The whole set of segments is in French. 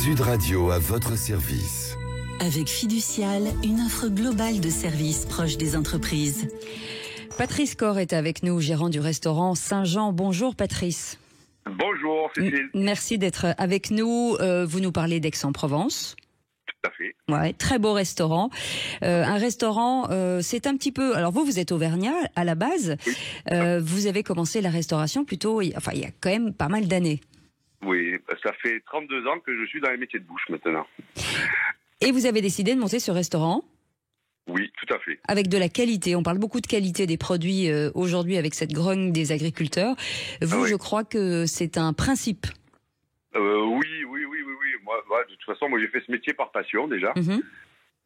Sud Radio à votre service. Avec Fiducial, une offre globale de services proche des entreprises. Patrice Corr est avec nous, gérant du restaurant Saint-Jean. Bonjour Patrice. Bonjour Cécile. Merci d'être avec nous. Vous nous parlez d'Aix-en-Provence. Tout à fait. Ouais, très beau restaurant. Un restaurant, c'est un petit peu... Alors vous êtes auvergnat à la base. Oui. Vous avez commencé la restauration plutôt... Enfin, il y a quand même pas mal d'années. Oui, ça fait 32 ans que je suis dans les métiers de bouche maintenant. Et vous avez décidé de monter ce restaurant ? Oui, tout à fait. Avec de la qualité. On parle beaucoup de qualité des produits aujourd'hui avec cette grogne des agriculteurs. Vous, Oui. je crois que c'est un principe. Oui. Moi, de toute façon, j'ai fait ce métier par passion déjà. Mhm.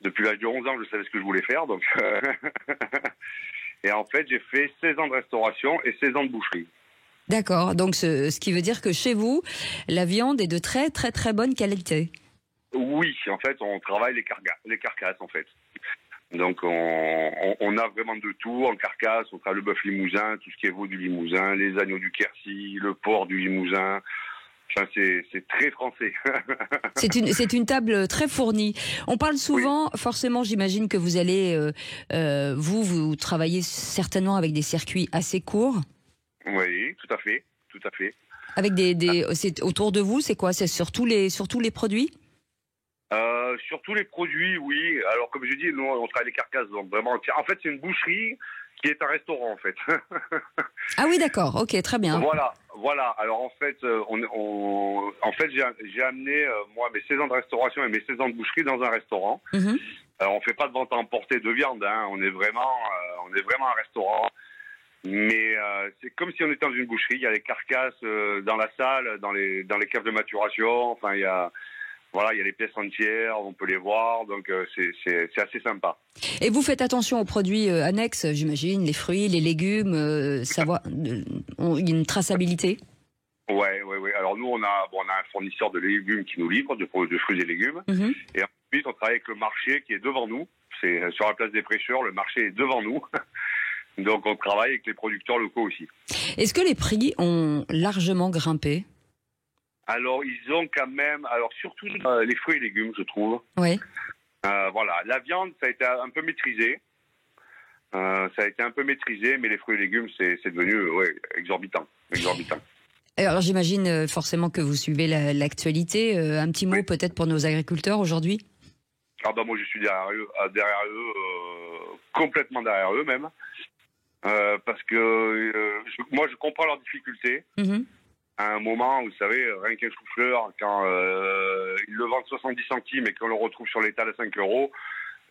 Depuis l'âge de 11 ans, je savais ce que je voulais faire. Donc Et en fait, j'ai fait 16 ans de restauration et 16 ans de boucherie. D'accord. Donc, ce qui veut dire que chez vous, la viande est de très, très, très bonne qualité. Oui, en fait, on travaille les carcasses, en fait. Donc, on a vraiment de tout en carcasse. On travaille le bœuf limousin, tout ce qui est veau du Limousin, les agneaux du Quercy, le porc du Limousin. Enfin, c'est très français. C'est une table très fournie. On parle souvent, forcément, j'imagine que vous allez, vous travaillez certainement avec des circuits assez courts. Oui, tout à fait. Avec c'est autour de vous, c'est quoi? C'est sur tous les produits? Sur tous les produits, oui. Alors, comme je dis, nous, on travaille les carcasses, donc vraiment. En fait, c'est une boucherie qui est un restaurant, en fait. Ah oui, d'accord. Ok, très bien. Voilà. Alors, en fait, j'ai amené, moi, mes 16 ans de restauration et mes 16 ans de boucherie dans un restaurant. Mhm. Alors, on fait pas de vente à emporter de viande, hein. On est vraiment un restaurant. Mais c'est comme si on était dans une boucherie. Il y a les carcasses dans la salle, dans les caves de maturation. Enfin, il y a les pièces entières, on peut les voir, donc c'est assez sympa. Et vous faites attention aux produits annexes, j'imagine, les fruits, les légumes, il y a une traçabilité? Ouais. Alors nous, on a un fournisseur de légumes qui nous livre, de fruits et légumes. Mhm. Et ensuite, on travaille avec le marché qui est devant nous. C'est sur la place des Prêcheurs, le marché est devant nous. Donc on travaille avec les producteurs locaux aussi. Est-ce que les prix ont largement grimpé? Alors, ils ont quand même... Alors, surtout les fruits et légumes, je trouve. Oui. La viande, ça a été un peu maîtrisé. Mais les fruits et légumes, c'est devenu exorbitant. Alors, j'imagine forcément que vous suivez l'actualité. Un petit mot peut-être pour nos agriculteurs aujourd'hui? Moi, je suis derrière eux, complètement derrière eux même. Parce que moi, je comprends leurs difficultés. Mm-hmm. À un moment, vous savez, rien qu'un chou-fleur, quand ils le vendent 70 centimes et qu'on le retrouve sur l'étal à 5 €,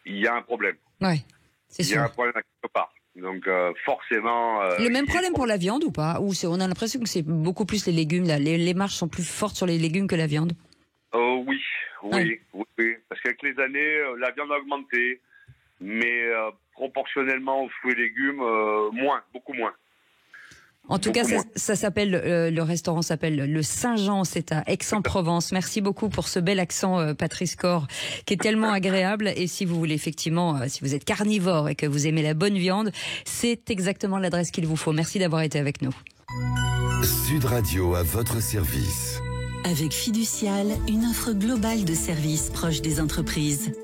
il y a un problème. Oui, c'est sûr. Il y a un problème à quelque part. Donc forcément... le même problème pour la viande ou pas? Ou on a l'impression que c'est beaucoup plus les légumes, là. Les marges sont plus fortes sur les légumes que la viande? Oui. Parce qu'avec les années, la viande a augmenté, mais proportionnellement aux fruits et légumes, beaucoup moins. En tout cas, ça s'appelle, le restaurant s'appelle le Saint-Jean, c'est à Aix-en-Provence. Merci beaucoup pour ce bel accent, Patrice Corr, qui est tellement agréable. Et si vous voulez effectivement, si vous êtes carnivore et que vous aimez la bonne viande, c'est exactement l'adresse qu'il vous faut. Merci d'avoir été avec nous. Sud Radio à votre service. Avec Fiducial, une offre globale de services proche des entreprises.